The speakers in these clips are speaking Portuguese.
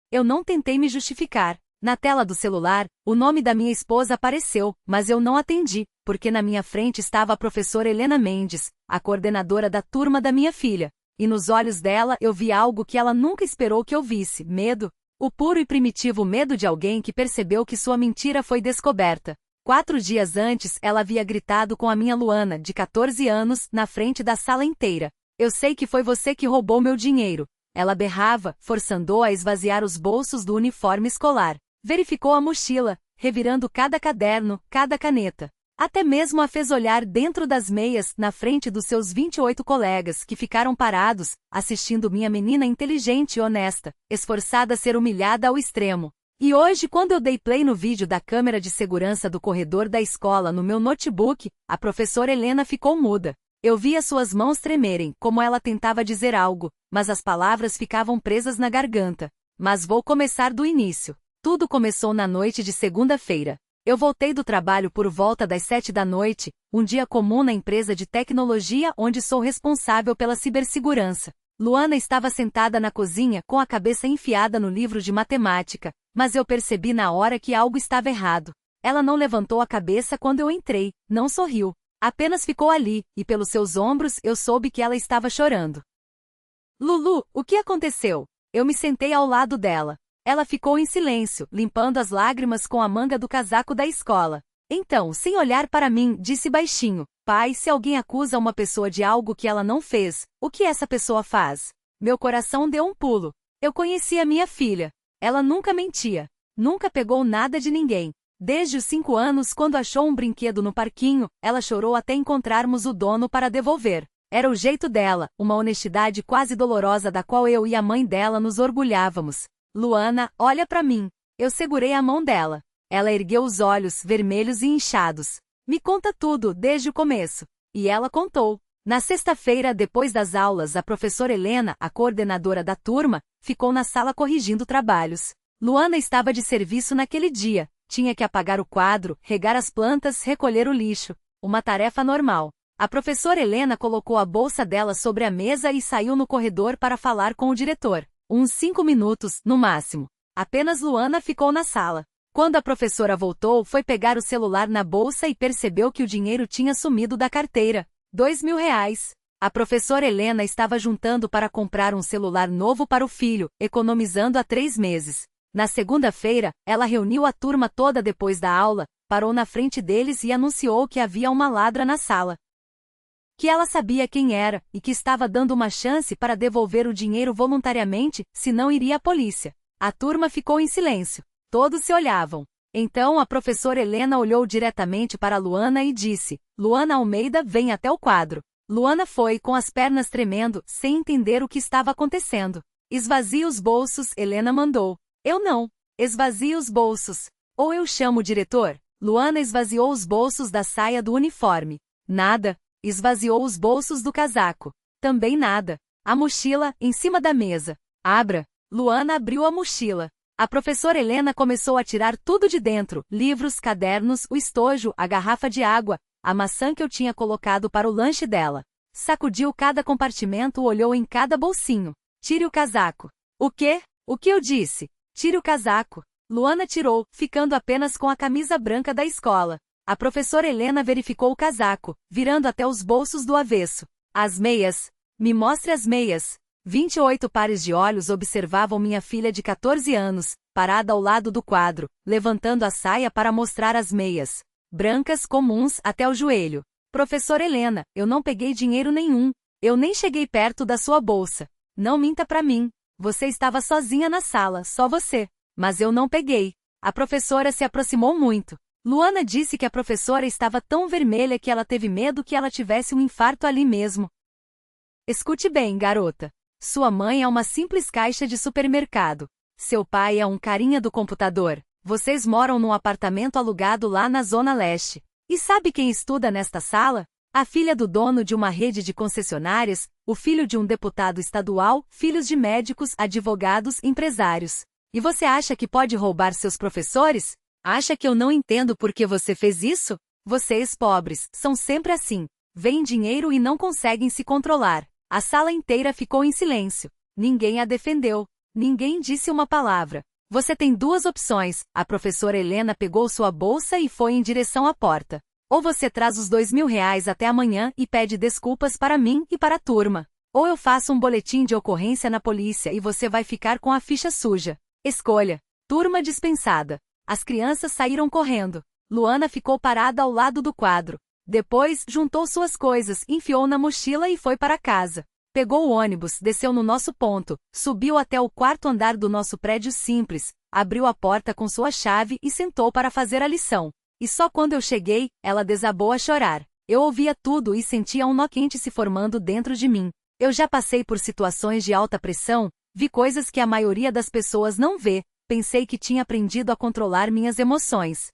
Eu não tentei me justificar. Na tela do celular, o nome da minha esposa apareceu, mas eu não atendi, porque na minha frente estava a professora Helena Mendes, a coordenadora da turma da minha filha. E nos olhos dela eu vi algo que ela nunca esperou que eu visse: medo. O puro e primitivo medo de alguém que percebeu que sua mentira foi descoberta. 4 dias antes, ela havia gritado com a minha Luana, de 14 anos, na frente da sala inteira: "Eu sei que foi você que roubou meu dinheiro." Ela berrava, forçando-o a esvaziar os bolsos do uniforme escolar. Verificou a mochila, revirando cada caderno, cada caneta. Até mesmo a fez olhar dentro das meias, na frente dos seus 28 colegas, que ficaram parados, assistindo minha menina inteligente e honesta, esforçada a ser humilhada ao extremo. E hoje, quando eu dei play no vídeo da câmera de segurança do corredor da escola no meu notebook, a professora Helena ficou muda. Eu via suas mãos tremerem, como ela tentava dizer algo, mas as palavras ficavam presas na garganta. Mas vou começar do início. Tudo começou na noite de segunda-feira. Eu voltei do trabalho por volta das 7 da noite, um dia comum na empresa de tecnologia onde sou responsável pela cibersegurança. Luana estava sentada na cozinha com a cabeça enfiada no livro de matemática, mas eu percebi na hora que algo estava errado. Ela não levantou a cabeça quando eu entrei, não sorriu. Apenas ficou ali, e pelos seus ombros eu soube que ela estava chorando. "Lulu, o que aconteceu?" Eu me sentei ao lado dela. Ela ficou em silêncio, limpando as lágrimas com a manga do casaco da escola. Então, sem olhar para mim, disse baixinho: "Pai, se alguém acusa uma pessoa de algo que ela não fez, o que essa pessoa faz?" Meu coração deu um pulo. Eu conhecia minha filha. Ela nunca mentia. Nunca pegou nada de ninguém. Desde os 5 anos, quando achou um brinquedo no parquinho, ela chorou até encontrarmos o dono para devolver. Era o jeito dela, uma honestidade quase dolorosa da qual eu e a mãe dela nos orgulhávamos. "Luana, olha para mim." Eu segurei a mão dela. Ela ergueu os olhos, vermelhos e inchados. "Me conta tudo, desde o começo." E ela contou. Na sexta-feira, depois das aulas, a professora Helena, a coordenadora da turma, ficou na sala corrigindo trabalhos. Luana estava de serviço naquele dia. Tinha que apagar o quadro, regar as plantas, recolher o lixo. Uma tarefa normal. A professora Helena colocou a bolsa dela sobre a mesa e saiu no corredor para falar com o diretor. Uns 5 minutos, no máximo. Apenas Luana ficou na sala. Quando a professora voltou, foi pegar o celular na bolsa e percebeu que o dinheiro tinha sumido da carteira. R$ 2.000. A professora Helena estava juntando para comprar um celular novo para o filho, economizando há 3 meses. Na segunda-feira, ela reuniu a turma toda depois da aula, parou na frente deles e anunciou que havia uma ladra na sala. Que ela sabia quem era, e que estava dando uma chance para devolver o dinheiro voluntariamente, senão iria à polícia. A turma ficou em silêncio. Todos se olhavam. Então a professora Helena olhou diretamente para Luana e disse: "Luana Almeida, vem até o quadro." Luana foi, com as pernas tremendo, sem entender o que estava acontecendo. "Esvazie os bolsos", Helena mandou. Eu não. "Esvazie os bolsos. Ou eu chamo o diretor." Luana esvaziou os bolsos da saia do uniforme. Nada. Esvaziou os bolsos do casaco. Também nada. A mochila, em cima da mesa. "Abra." Luana abriu a mochila. A professora Helena começou a tirar tudo de dentro: livros, cadernos, o estojo, a garrafa de água, a maçã que eu tinha colocado para o lanche dela. Sacudiu cada compartimento, olhou em cada bolsinho. "Tire o casaco." "O quê?" "O que eu disse? Tire o casaco." Luana tirou, ficando apenas com a camisa branca da escola. A professora Helena verificou o casaco, virando até os bolsos do avesso. "As meias. Me mostre as meias." 28 pares de olhos observavam minha filha de 14 anos, parada ao lado do quadro, levantando a saia para mostrar as meias. Brancas, comuns, até o joelho. "Professora Helena, eu não peguei dinheiro nenhum. Eu nem cheguei perto da sua bolsa. Não minta para mim. Você estava sozinha na sala, só você." "Mas eu não peguei." A professora se aproximou muito. Luana disse que a professora estava tão vermelha que ela teve medo que ela tivesse um infarto ali mesmo. "Escute bem, garota. Sua mãe é uma simples caixa de supermercado. Seu pai é um carinha do computador. Vocês moram num apartamento alugado lá na Zona Leste. E sabe quem estuda nesta sala? A filha do dono de uma rede de concessionárias, o filho de um deputado estadual, filhos de médicos, advogados, empresários. E você acha que pode roubar seus professores? Acha que eu não entendo por que você fez isso? Vocês pobres, são sempre assim. Veem dinheiro e não conseguem se controlar." A sala inteira ficou em silêncio. Ninguém a defendeu. Ninguém disse uma palavra. Você tem duas opções. A professora Helena pegou sua bolsa e foi em direção à porta. Ou você traz os R$ 2.000 até amanhã e pede desculpas para mim e para a turma. Ou eu faço um boletim de ocorrência na polícia e você vai ficar com a ficha suja. Escolha. Turma dispensada. As crianças saíram correndo. Luana ficou parada ao lado do quadro. Depois, juntou suas coisas, enfiou na mochila e foi para casa. Pegou o ônibus, desceu no nosso ponto, subiu até o quarto andar do nosso prédio simples, abriu a porta com sua chave e sentou para fazer a lição. E só quando eu cheguei, ela desabou a chorar. Eu ouvia tudo e sentia um nó quente se formando dentro de mim. Eu já passei por situações de alta pressão, vi coisas que a maioria das pessoas não vê, pensei que tinha aprendido a controlar minhas emoções.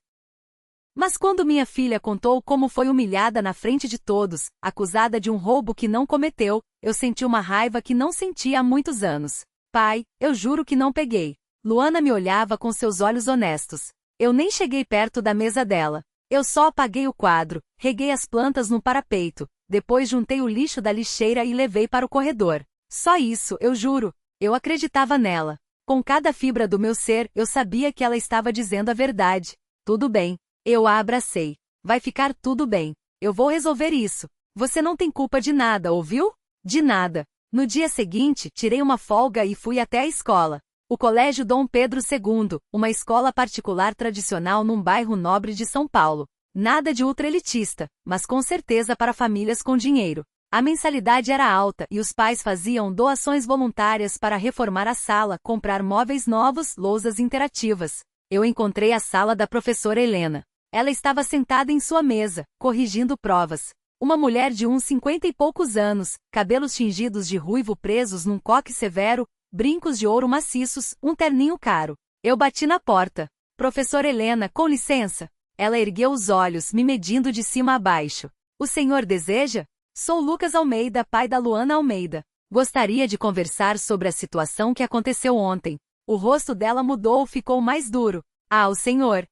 Mas quando minha filha contou como foi humilhada na frente de todos, acusada de um roubo que não cometeu, eu senti uma raiva que não sentia há muitos anos. Pai, eu juro que não peguei. Luana me olhava com seus olhos honestos. Eu nem cheguei perto da mesa dela. Eu só apaguei o quadro, reguei as plantas no parapeito, depois juntei o lixo da lixeira e levei para o corredor. Só isso, eu juro. Eu acreditava nela. Com cada fibra do meu ser, eu sabia que ela estava dizendo a verdade. Tudo bem. Eu a abracei. Vai ficar tudo bem. Eu vou resolver isso. Você não tem culpa de nada, ouviu? De nada. No dia seguinte, tirei uma folga e fui até a escola. O Colégio Dom Pedro II, uma escola particular tradicional num bairro nobre de São Paulo. Nada de ultraelitista, mas com certeza para famílias com dinheiro. A mensalidade era alta e os pais faziam doações voluntárias para reformar a sala, comprar móveis novos, lousas interativas. Eu encontrei a sala da professora Helena. Ela estava sentada em sua mesa, corrigindo provas. Uma mulher de uns 50 e poucos anos, cabelos tingidos de ruivo presos num coque severo, brincos de ouro maciços, um terninho caro. Eu bati na porta. Professora Helena, com licença. Ela ergueu os olhos, me medindo de cima a baixo. O senhor deseja? Sou Lucas Almeida, pai da Luana Almeida. Gostaria de conversar sobre a situação que aconteceu ontem. O rosto dela mudou, ficou mais duro. Ah, o senhor.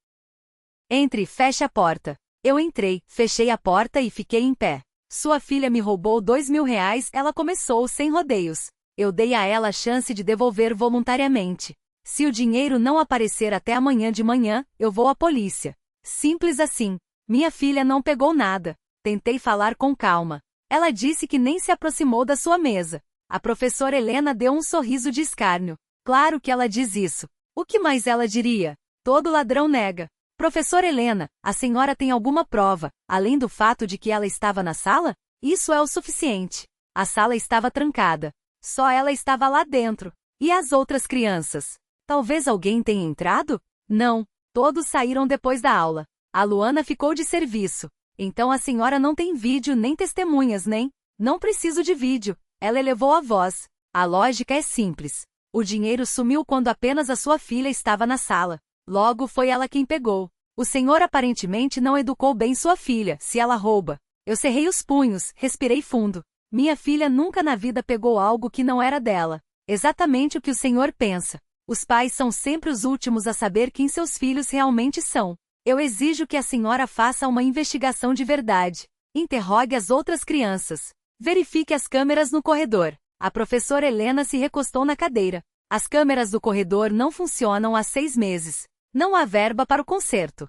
Entre, feche a porta. Eu entrei, fechei a porta e fiquei em pé. Sua filha me roubou R$ 2.000, ela começou sem rodeios. Eu dei a ela a chance de devolver voluntariamente. Se o dinheiro não aparecer até amanhã de manhã, eu vou à polícia. Simples assim. Minha filha não pegou nada. Tentei falar com calma. Ela disse que nem se aproximou da sua mesa. A professora Helena deu um sorriso de escárnio. Claro que ela diz isso. O que mais ela diria? Todo ladrão nega. Professora Helena, a senhora tem alguma prova, além do fato de que ela estava na sala? Isso é o suficiente. A sala estava trancada. Só ela estava lá dentro. E as outras crianças? Talvez alguém tenha entrado? Não. Todos saíram depois da aula. A Luana ficou de serviço. Então a senhora não tem vídeo nem testemunhas, nem? Não preciso de vídeo. Ela elevou a voz. A lógica é simples. O dinheiro sumiu quando apenas a sua filha estava na sala. Logo foi ela quem pegou. O senhor aparentemente não educou bem sua filha, se ela rouba. Eu cerrei os punhos, respirei fundo. Minha filha nunca na vida pegou algo que não era dela. Exatamente o que o senhor pensa. Os pais são sempre os últimos a saber quem seus filhos realmente são. Eu exijo que a senhora faça uma investigação de verdade. Interrogue as outras crianças. Verifique as câmeras no corredor. A professora Helena se recostou na cadeira. As câmeras do corredor não funcionam há 6 meses. Não há verba para o conserto.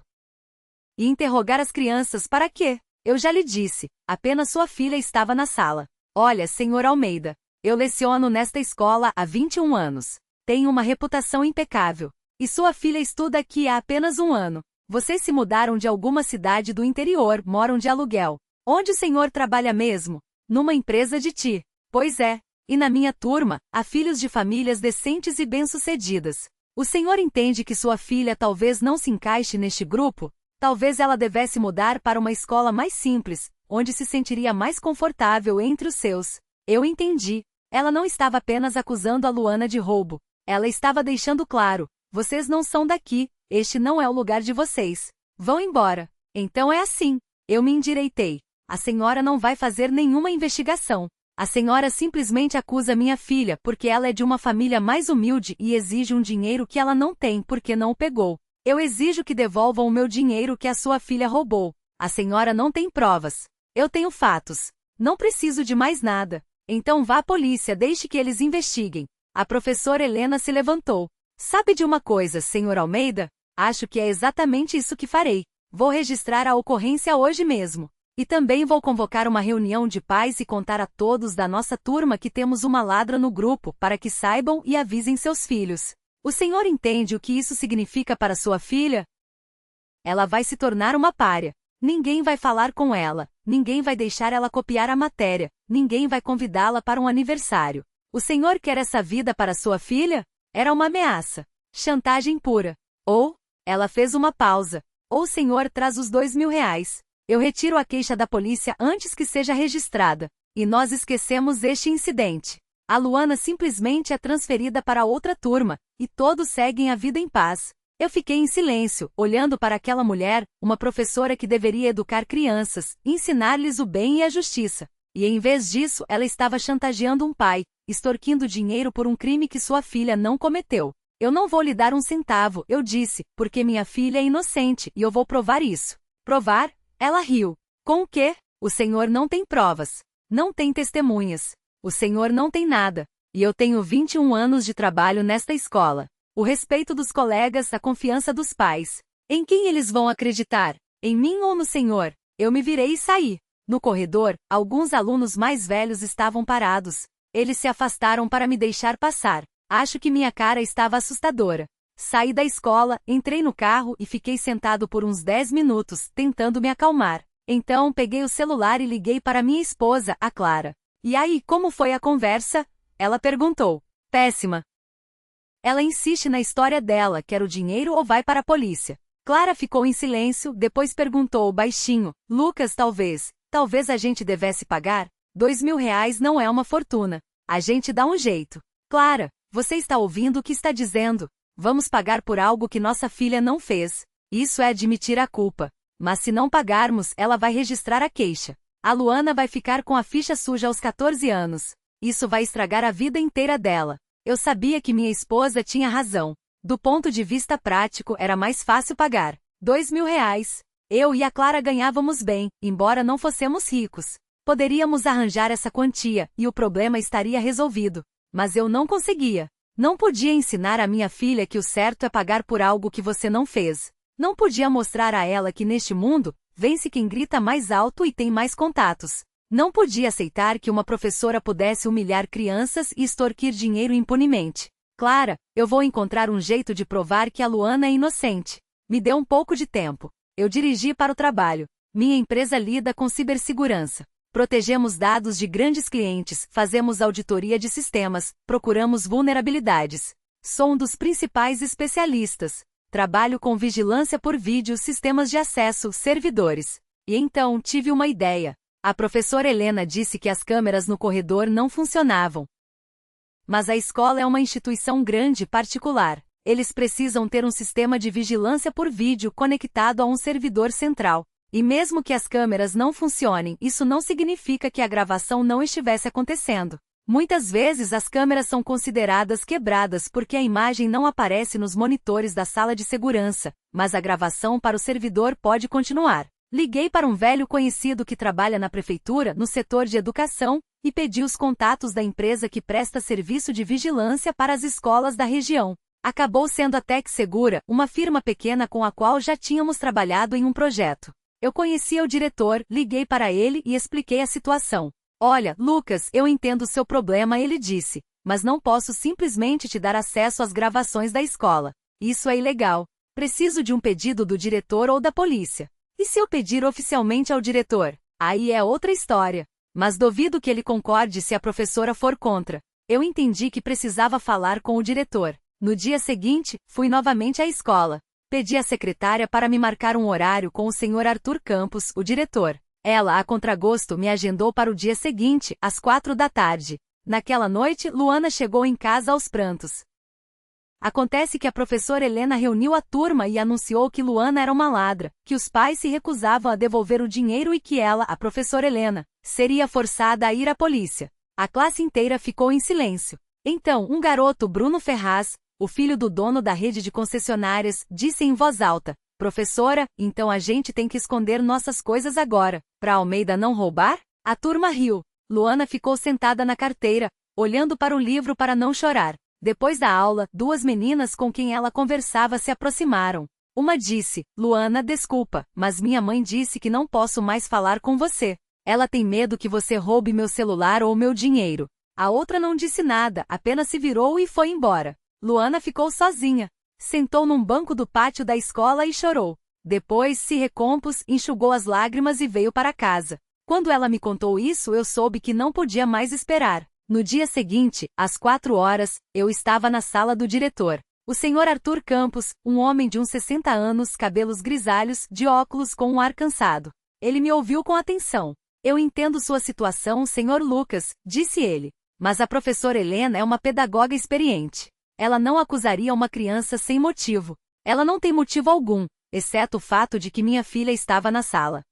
E interrogar as crianças para quê? Eu já lhe disse, apenas sua filha estava na sala. Olha, senhor Almeida, eu leciono nesta escola há 21 anos. Tenho uma reputação impecável. E sua filha estuda aqui há apenas 1 ano. Vocês se mudaram de alguma cidade do interior, moram de aluguel. Onde o senhor trabalha mesmo? Numa empresa de ti. Pois é. E na minha turma, há filhos de famílias decentes e bem-sucedidas. O senhor entende que sua filha talvez não se encaixe neste grupo? Talvez ela devesse mudar para uma escola mais simples, onde se sentiria mais confortável entre os seus. Eu entendi. Ela não estava apenas acusando a Luana de roubo. Ela estava deixando claro, vocês não são daqui, este não é o lugar de vocês. Vão embora. Então é assim. Eu me endireitei. A senhora não vai fazer nenhuma investigação. A senhora simplesmente acusa minha filha porque ela é de uma família mais humilde e exige um dinheiro que ela não tem porque não o pegou. Eu exijo que devolvam o meu dinheiro que a sua filha roubou. A senhora não tem provas. Eu tenho fatos. Não preciso de mais nada. Então vá à polícia, deixe que eles investiguem. A professora Helena se levantou. Sabe de uma coisa, senhor Almeida? Acho que é exatamente isso que farei. Vou registrar a ocorrência hoje mesmo. E também vou convocar uma reunião de pais e contar a todos da nossa turma que temos uma ladra no grupo, para que saibam e avisem seus filhos. O senhor entende o que isso significa para sua filha? Ela vai se tornar uma pária. Ninguém vai falar com ela, ninguém vai deixar ela copiar a matéria, ninguém vai convidá-la para um aniversário. O senhor quer essa vida para sua filha? Era uma ameaça. Chantagem pura. Ou, ela fez uma pausa. Ou o senhor traz os R$ 2.000. Eu retiro a queixa da polícia antes que seja registrada. E nós esquecemos este incidente. A Luana simplesmente é transferida para outra turma, e todos seguem a vida em paz. Eu fiquei em silêncio, olhando para aquela mulher, uma professora que deveria educar crianças, ensinar-lhes o bem e a justiça. E em vez disso, ela estava chantageando um pai, extorquindo dinheiro por um crime que sua filha não cometeu. Eu não vou lhe dar um centavo, eu disse, porque minha filha é inocente, e eu vou provar isso. Provar? Ela riu. Com o quê? O senhor não tem provas. Não tem testemunhas. O senhor não tem nada. E eu tenho 21 anos de trabalho nesta escola. O respeito dos colegas, a confiança dos pais. Em quem eles vão acreditar? Em mim ou no senhor? Eu me virei e saí. No corredor, alguns alunos mais velhos estavam parados. Eles se afastaram para me deixar passar. Acho que minha cara estava assustadora. Saí da escola, entrei no carro e fiquei sentado por uns 10 minutos, tentando me acalmar. Então peguei o celular e liguei para minha esposa, a Clara. E aí, como foi a conversa? Ela perguntou. Péssima. Ela insiste na história dela, quer o dinheiro ou vai para a polícia. Clara ficou em silêncio, depois perguntou baixinho. Lucas, talvez a gente devesse pagar? R$ 2.000 não é uma fortuna. A gente dá um jeito. Clara, você está ouvindo o que está dizendo? Vamos pagar por algo que nossa filha não fez. Isso é admitir a culpa. Mas se não pagarmos, ela vai registrar a queixa. A Luana vai ficar com a ficha suja aos 14 anos. Isso vai estragar a vida inteira dela. Eu sabia que minha esposa tinha razão. Do ponto de vista prático, era mais fácil pagar. R$ 2.000. Eu e a Clara ganhávamos bem, embora não fossemos ricos. Poderíamos arranjar essa quantia, e o problema estaria resolvido. Mas eu não conseguia. Não podia ensinar a minha filha que o certo é pagar por algo que você não fez. Não podia mostrar a ela que neste mundo, vence quem grita mais alto e tem mais contatos. Não podia aceitar que uma professora pudesse humilhar crianças e extorquir dinheiro impunemente. Clara, eu vou encontrar um jeito de provar que a Luana é inocente. Me dê um pouco de tempo. Eu dirigi para o trabalho. Minha empresa lida com cibersegurança. Protegemos dados de grandes clientes, fazemos auditoria de sistemas, procuramos vulnerabilidades. Sou um dos principais especialistas. Trabalho com vigilância por vídeo, sistemas de acesso, servidores. E então tive uma ideia. A professora Helena disse que as câmeras no corredor não funcionavam. Mas a escola é uma instituição grande particular. Eles precisam ter um sistema de vigilância por vídeo conectado a um servidor central. E mesmo que as câmeras não funcionem, isso não significa que a gravação não estivesse acontecendo. Muitas vezes as câmeras são consideradas quebradas porque a imagem não aparece nos monitores da sala de segurança, mas a gravação para o servidor pode continuar. Liguei para um velho conhecido que trabalha na prefeitura, no setor de educação, e pedi os contatos da empresa que presta serviço de vigilância para as escolas da região. Acabou sendo a Tec Segura, uma firma pequena com a qual já tínhamos trabalhado em um projeto. Eu conhecia o diretor, liguei para ele e expliquei a situação. Olha, Lucas, eu entendo o seu problema, ele disse, mas não posso simplesmente te dar acesso às gravações da escola. Isso é ilegal. Preciso de um pedido do diretor ou da polícia. E se eu pedir oficialmente ao diretor? Aí é outra história. Mas duvido que ele concorde se a professora for contra. Eu entendi que precisava falar com o diretor. No dia seguinte, fui novamente à escola. Pedi à secretária para me marcar um horário com o senhor Arthur Campos, o diretor. Ela, a contragosto, me agendou para o dia seguinte, às 4 da tarde. Naquela noite, Luana chegou em casa aos prantos. Acontece que a professora Helena reuniu a turma e anunciou que Luana era uma ladra, que os pais se recusavam a devolver o dinheiro e que ela, a professora Helena, seria forçada a ir à polícia. A classe inteira ficou em silêncio. Então, um garoto, Bruno Ferraz, o filho do dono da rede de concessionárias, disse em voz alta: Professora, então a gente tem que esconder nossas coisas agora, para Almeida não roubar? A turma riu. Luana ficou sentada na carteira, olhando para o livro para não chorar. Depois da aula, duas meninas com quem ela conversava se aproximaram. Uma disse: Luana, desculpa, mas minha mãe disse que não posso mais falar com você. Ela tem medo que você roube meu celular ou meu dinheiro. A outra não disse nada, apenas se virou e foi embora. Luana ficou sozinha. Sentou num banco do pátio da escola e chorou. Depois se recompôs, enxugou as lágrimas e veio para casa. Quando ela me contou isso, eu soube que não podia mais esperar. No dia seguinte, às 4 horas, eu estava na sala do diretor. O senhor Arthur Campos, um homem de uns 60 anos, cabelos grisalhos, de óculos com um ar cansado. Ele me ouviu com atenção. Eu entendo sua situação, senhor Lucas, disse ele. Mas a professora Helena é uma pedagoga experiente. Ela não acusaria uma criança sem motivo. Ela não tem motivo algum, exceto o fato de que minha filha estava na sala.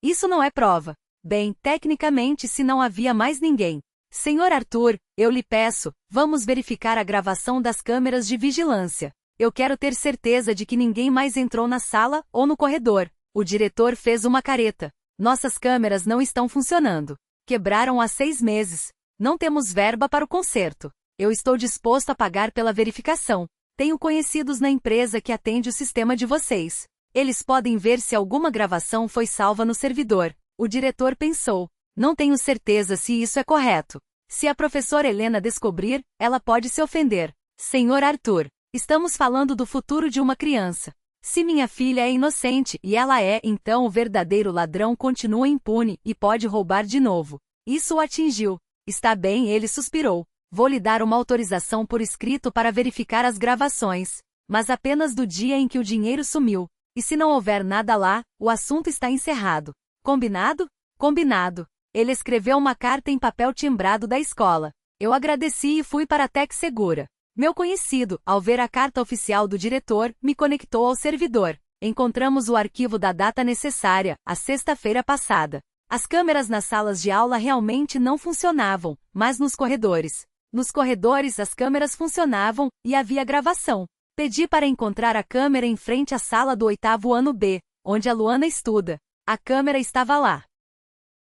Isso não é prova. Bem, tecnicamente, se não havia mais ninguém. Senhor Arthur, eu lhe peço, vamos verificar a gravação das câmeras de vigilância. Eu quero ter certeza de que ninguém mais entrou na sala ou no corredor. O diretor fez uma careta. Nossas câmeras não estão funcionando. Quebraram há 6 meses. Não temos verba para o conserto. Eu estou disposto a pagar pela verificação. Tenho conhecidos na empresa que atende o sistema de vocês. Eles podem ver se alguma gravação foi salva no servidor. O diretor pensou. Não tenho certeza se isso é correto. Se a professora Helena descobrir, ela pode se ofender. Senhor Arthur, estamos falando do futuro de uma criança. Se minha filha é inocente e ela é, então o verdadeiro ladrão continua impune e pode roubar de novo. Isso o atingiu. Está bem, ele suspirou. Vou lhe dar uma autorização por escrito para verificar as gravações, mas apenas do dia em que o dinheiro sumiu. E se não houver nada lá, o assunto está encerrado. Combinado? Combinado. Ele escreveu uma carta em papel timbrado da escola. Eu agradeci e fui para a Tec Segura. Meu conhecido, ao ver a carta oficial do diretor, me conectou ao servidor. Encontramos o arquivo da data necessária, a sexta-feira passada. As câmeras nas salas de aula realmente não funcionavam, mas nos corredores. Nos corredores as câmeras funcionavam, e havia gravação. Pedi para encontrar a câmera em frente à sala do 8º ano B, onde a Luana estuda. A câmera estava lá.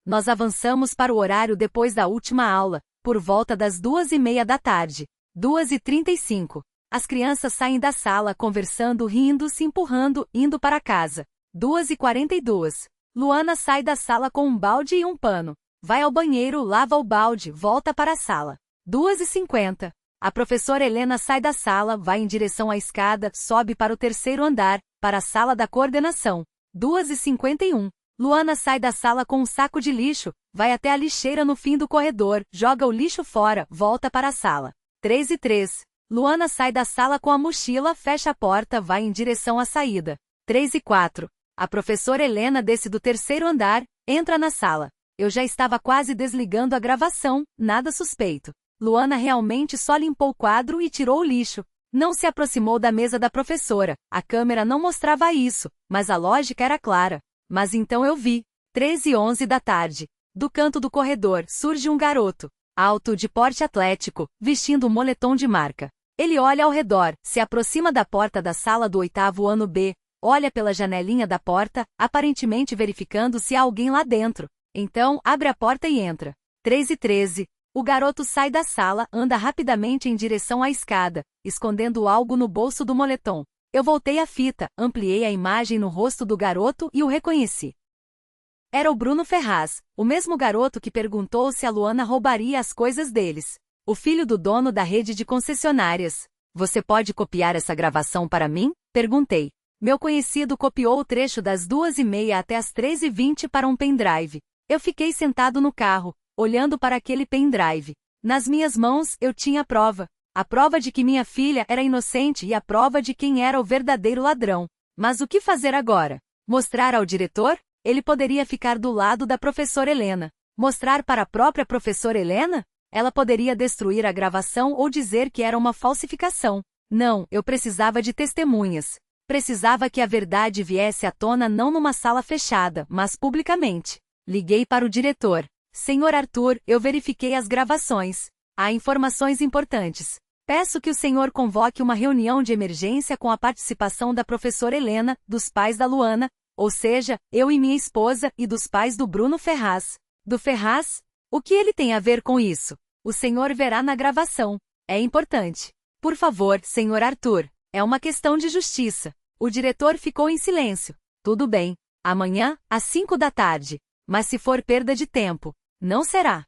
Nós avançamos para o horário depois da última aula, por volta das 2:30 da tarde. 2:35. As crianças saem da sala conversando, rindo, se empurrando, indo para casa. 2:42. Luana sai da sala com um balde e um pano. Vai ao banheiro, lava o balde, volta para a sala. 2:50. A professora Helena sai da sala, vai em direção à escada, sobe para o 3º andar, para a sala da coordenação. 2:51. Luana sai da sala com um saco de lixo, vai até a lixeira no fim do corredor, joga o lixo fora, volta para a sala. 3:03. Luana sai da sala com a mochila, fecha a porta, vai em direção à saída. 3:04. A professora Helena desce do 3º andar, entra na sala. Eu já estava quase desligando a gravação, nada suspeito. Luana realmente só limpou o quadro e tirou o lixo. Não se aproximou da mesa da professora. A câmera não mostrava isso, mas a lógica era clara. Mas então eu vi. 3:11 da tarde. Do canto do corredor surge um garoto, alto, de porte atlético, vestindo um moletom de marca. Ele olha ao redor, se aproxima da porta da sala do 8º ano B, olha pela janelinha da porta, aparentemente verificando se há alguém lá dentro. Então, abre a porta e entra. 3:13. O garoto sai da sala, anda rapidamente em direção à escada, escondendo algo no bolso do moletom. Eu voltei a fita, ampliei a imagem no rosto do garoto e o reconheci. Era o Bruno Ferraz, o mesmo garoto que perguntou se a Luana roubaria as coisas deles. O filho do dono da rede de concessionárias. Você pode copiar essa gravação para mim? Perguntei. Meu conhecido copiou o trecho das 2:30 até as 3:20 para um pendrive. Eu fiquei sentado no carro, olhando para aquele pendrive. Nas minhas mãos, eu tinha a prova. A prova de que minha filha era inocente e a prova de quem era o verdadeiro ladrão. Mas o que fazer agora? Mostrar ao diretor? Ele poderia ficar do lado da professora Helena. Mostrar para a própria professora Helena? Ela poderia destruir a gravação ou dizer que era uma falsificação. Não, eu precisava de testemunhas. Precisava que a verdade viesse à tona não numa sala fechada, mas publicamente. Liguei para o diretor. Senhor Arthur, eu verifiquei as gravações. Há informações importantes. Peço que o senhor convoque uma reunião de emergência com a participação da professora Helena, dos pais da Luana, ou seja, eu e minha esposa, e dos pais do Bruno Ferraz. Do Ferraz? O que ele tem a ver com isso? O senhor verá na gravação. É importante. Por favor, Sr. Arthur. É uma questão de justiça. O diretor ficou em silêncio. Tudo bem. Amanhã, às 5 da tarde. Mas se for perda de tempo, não será.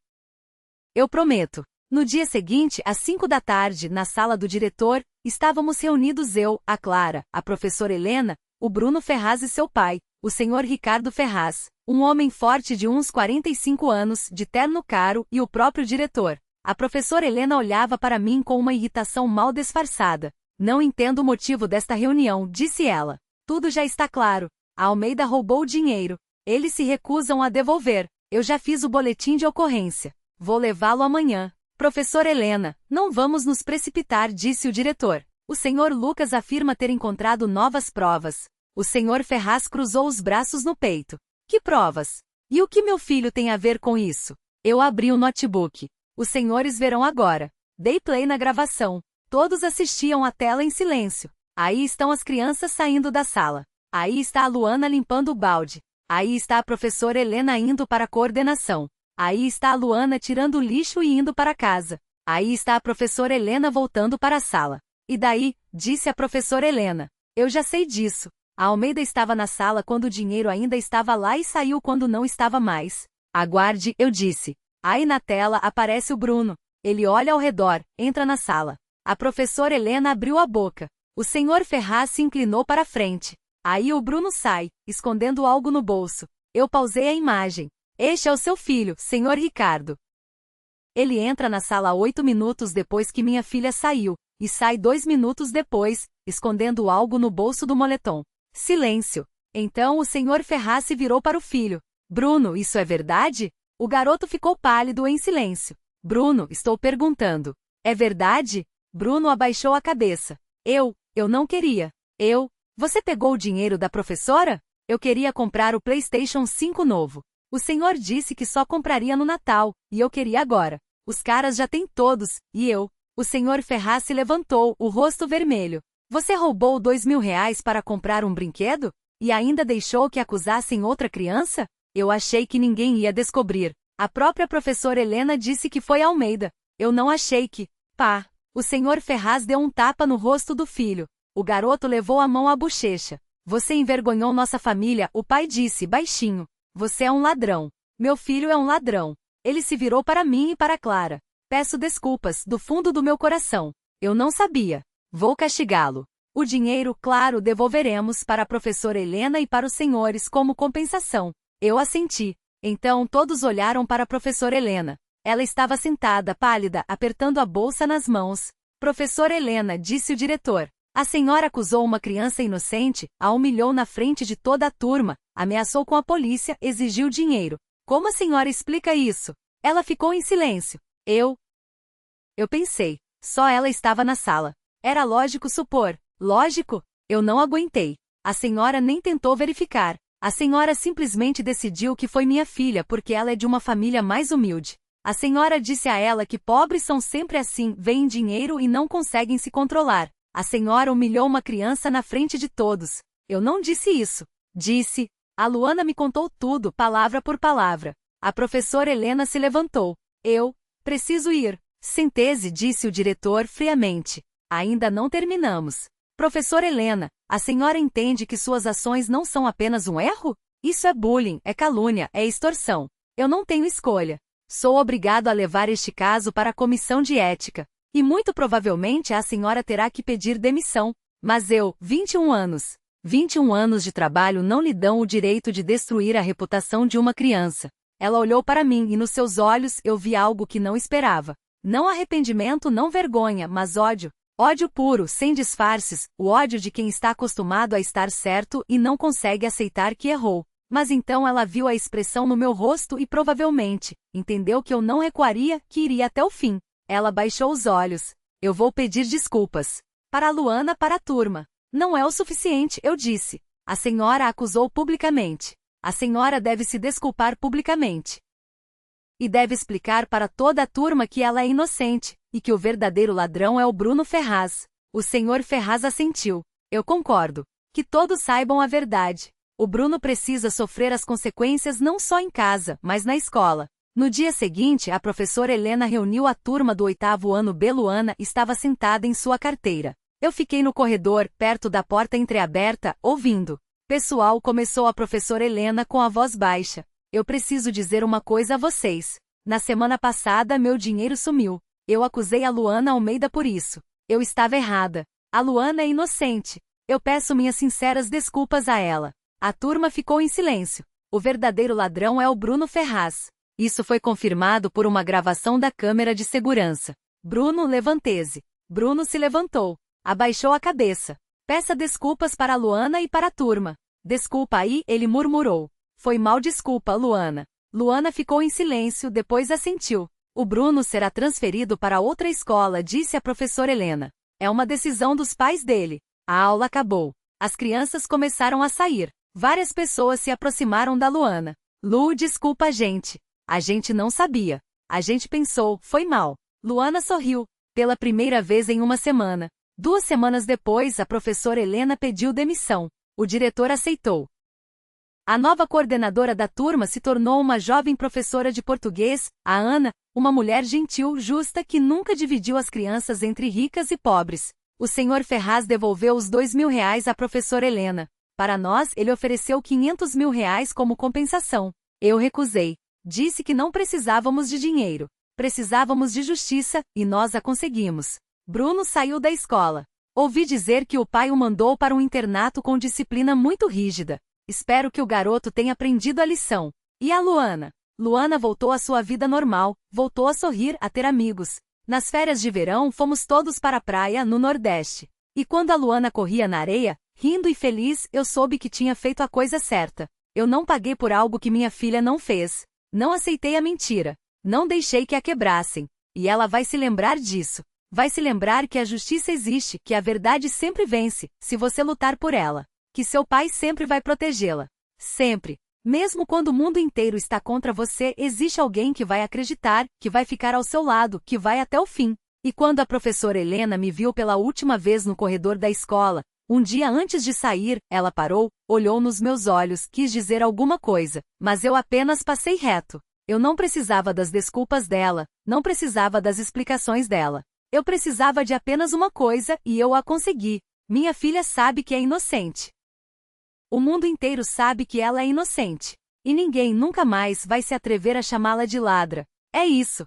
Eu prometo. No dia seguinte, às 5 da tarde, na sala do diretor, estávamos reunidos eu, a Clara, a professora Helena, o Bruno Ferraz e seu pai, o Sr. Ricardo Ferraz, um homem forte de uns 45 anos, de terno caro, e o próprio diretor. A professora Helena olhava para mim com uma irritação mal disfarçada. Não entendo o motivo desta reunião, disse ela. Tudo já está claro. A Almeida roubou o dinheiro. Eles se recusam a devolver. Eu já fiz o boletim de ocorrência. Vou levá-lo amanhã. Professora Helena, não vamos nos precipitar, disse o diretor. O Sr. Lucas afirma ter encontrado novas provas. O Sr. Ferraz cruzou os braços no peito. Que provas? E o que meu filho tem a ver com isso? Eu abri o notebook. Os senhores verão agora. Dei play na gravação. Todos assistiam à tela em silêncio. Aí estão as crianças saindo da sala. Aí está a Luana limpando o balde. Aí está a professora Helena indo para a coordenação. Aí está a Luana tirando o lixo e indo para casa. Aí está a professora Helena voltando para a sala. E daí, disse a professora Helena. Eu já sei disso. A Almeida estava na sala quando o dinheiro ainda estava lá e saiu quando não estava mais. Aguarde, eu disse. Aí na tela aparece o Bruno. Ele olha ao redor, entra na sala. A professora Helena abriu a boca. O Sr. Ferraz se inclinou para a frente. Aí o Bruno sai, escondendo algo no bolso. Eu pausei a imagem. Este é o seu filho, Sr. Ricardo. Ele entra na sala 8 minutos depois que minha filha saiu, e sai 2 minutos depois, escondendo algo no bolso do moletom. Silêncio. Então o Sr. Ferraz se virou para o filho. Bruno, isso é verdade? O garoto ficou pálido em silêncio. Bruno, estou perguntando. É verdade? Bruno abaixou a cabeça. Eu não queria. Você pegou o dinheiro da professora? Eu queria comprar o PlayStation 5 novo. O senhor disse que só compraria no Natal, e eu queria agora. Os caras já têm todos, e eu. O Sr. Ferraz se levantou, o rosto vermelho. Você roubou R$ 2.000 para comprar um brinquedo? E ainda deixou que acusassem outra criança? Eu achei que ninguém ia descobrir. A própria professora Helena disse que foi Almeida. Eu não achei que... Pá! O Sr. Ferraz deu um tapa no rosto do filho. O garoto levou a mão à bochecha. Você envergonhou nossa família, o pai disse, baixinho. Você é um ladrão. Meu filho é um ladrão. Ele se virou para mim e para Clara. Peço desculpas, do fundo do meu coração. Eu não sabia. Vou castigá-lo. O dinheiro, claro, devolveremos para a professora Helena e para os senhores como compensação. Eu assenti. Então todos olharam para a professora Helena. Ela estava sentada, pálida, apertando a bolsa nas mãos. Professora Helena, disse o diretor. A senhora acusou uma criança inocente, a humilhou na frente de toda a turma, ameaçou com a polícia, exigiu dinheiro. Como a senhora explica isso? Ela ficou em silêncio. Eu pensei. Só ela estava na sala. Era lógico supor. Lógico? Eu não aguentei. A senhora nem tentou verificar. A senhora simplesmente decidiu que foi minha filha porque ela é de uma família mais humilde. A senhora disse a ela que pobres são sempre assim, veem dinheiro e não conseguem se controlar. A senhora humilhou uma criança na frente de todos. Eu não disse isso. Disse. A Luana me contou tudo, palavra por palavra. A professora Helena se levantou. Eu preciso ir. Sentese, disse o diretor friamente. Ainda não terminamos. Professora Helena, a senhora entende que suas ações não são apenas um erro? Isso é bullying, é calúnia, é extorsão. Eu não tenho escolha. Sou obrigado a levar este caso para a comissão de ética. E muito provavelmente a senhora terá que pedir demissão. Mas 21 anos. 21 anos de trabalho não lhe dão o direito de destruir a reputação de uma criança. Ela olhou para mim e nos seus olhos eu vi algo que não esperava. Não arrependimento, não vergonha, mas ódio. Ódio puro, sem disfarces, o ódio de quem está acostumado a estar certo e não consegue aceitar que errou. Mas então ela viu a expressão no meu rosto e provavelmente entendeu que eu não recuaria, que iria até o fim. Ela baixou os olhos. Eu vou pedir desculpas. Para a Luana, para a turma. Não é o suficiente, eu disse. A senhora a acusou publicamente. A senhora deve se desculpar publicamente. E deve explicar para toda a turma que ela é inocente, e que o verdadeiro ladrão é o Bruno Ferraz. O Sr. Ferraz assentiu. Eu concordo. Que todos saibam a verdade. O Bruno precisa sofrer as consequências não só em casa, mas na escola. No dia seguinte, a professora Helena reuniu a turma do 8º ano B. Luana estava sentada em sua carteira. Eu fiquei no corredor, perto da porta entreaberta, ouvindo. Pessoal, começou a professora Helena com a voz baixa. Eu preciso dizer uma coisa a vocês. Na semana passada meu dinheiro sumiu. Eu acusei a Luana Almeida por isso. Eu estava errada. A Luana é inocente. Eu peço minhas sinceras desculpas a ela. A turma ficou em silêncio. O verdadeiro ladrão é o Bruno Ferraz. Isso foi confirmado por uma gravação da câmera de segurança. Bruno, levante-se. Bruno se levantou. Abaixou a cabeça. Peça desculpas para a Luana e para a turma. Desculpa aí, ele murmurou. Foi mal, desculpa, Luana. Luana ficou em silêncio, depois assentiu. O Bruno será transferido para outra escola, disse a professora Helena. É uma decisão dos pais dele. A aula acabou. As crianças começaram a sair. Várias pessoas se aproximaram da Luana. Lu, desculpa a gente. A gente não sabia. A gente pensou, foi mal. Luana sorriu. Pela primeira vez em uma semana. 2 semanas depois, a professora Helena pediu demissão. O diretor aceitou. A nova coordenadora da turma se tornou uma jovem professora de português, a Ana, uma mulher gentil, justa que nunca dividiu as crianças entre ricas e pobres. O senhor Ferraz devolveu os R$ 2.000 à professora Helena. Para nós, ele ofereceu R$ 500.000 como compensação. Eu recusei. Disse que não precisávamos de dinheiro. Precisávamos de justiça, e nós a conseguimos. Bruno saiu da escola. Ouvi dizer que o pai o mandou para um internato com disciplina muito rígida. Espero que o garoto tenha aprendido a lição. E a Luana? Luana voltou à sua vida normal, voltou a sorrir, a ter amigos. Nas férias de verão fomos todos para a praia, no Nordeste. E quando a Luana corria na areia, rindo e feliz, eu soube que tinha feito a coisa certa. Eu não paguei por algo que minha filha não fez. Não aceitei a mentira. Não deixei que a quebrassem. E ela vai se lembrar disso. Vai se lembrar que a justiça existe, que a verdade sempre vence, se você lutar por ela. Que seu pai sempre vai protegê-la. Sempre. Mesmo quando o mundo inteiro está contra você, existe alguém que vai acreditar, que vai ficar ao seu lado, que vai até o fim. E quando a professora Helena me viu pela última vez no corredor da escola, um dia antes de sair, ela parou, olhou nos meus olhos, quis dizer alguma coisa, mas eu apenas passei reto. Eu não precisava das desculpas dela, não precisava das explicações dela. Eu precisava de apenas uma coisa, e eu a consegui. Minha filha sabe que é inocente. O mundo inteiro sabe que ela é inocente. E ninguém nunca mais vai se atrever a chamá-la de ladra. É isso.